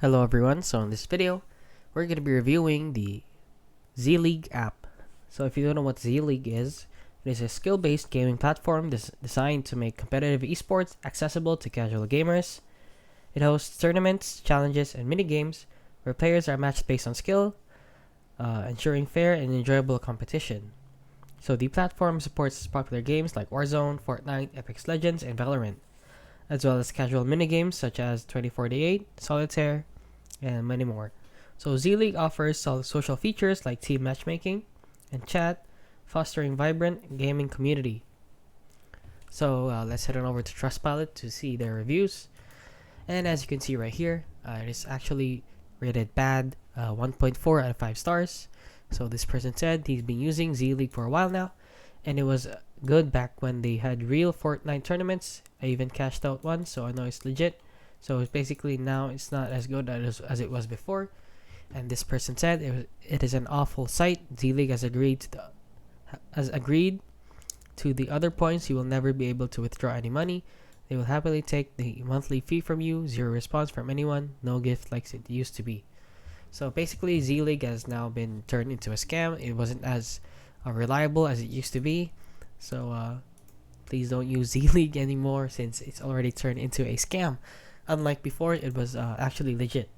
Hello everyone, so in this video, we're going to be reviewing the Z-League app. So if you don't know what Z-League is, it is a skill-based gaming platform designed to make competitive esports accessible to casual gamers. It hosts tournaments, challenges, and mini-games where players are matched based on skill, ensuring fair and enjoyable competition. So the platform supports popular games like Warzone, Fortnite, Apex Legends, and Valorant, as well as casual minigames such as 2048, Solitaire, and many more. So Z-League offers social features like team matchmaking and chat, fostering vibrant gaming community. So let's head on over to Trustpilot to see their reviews. And as you can see right here, it is actually rated bad, 1.4 out of 5 stars. So this person said he's been using Z-League for a while now, and it was good back when they had real Fortnite tournaments. I even cashed out one, so I know it's legit. So it's basically now it's not as good as it was before. And this person said it is an awful site. Z-League has agreed to the other points. You will never be able to withdraw any money. They will happily take the monthly fee from you. Zero response from anyone. No gift like it used to be. So basically, Z-League has now been turned into a scam. It wasn't as reliable as it used to be. So please don't use Z-League anymore since it's already turned into a scam. Unlike before, it was actually legit.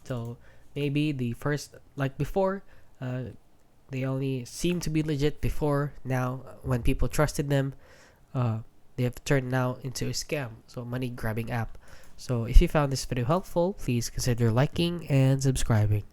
So maybe the first, like before, they only seemed to be legit before. Now, when people trusted them, they have turned now into a scam. So money grabbing app. So if you found this video helpful, please consider liking and subscribing.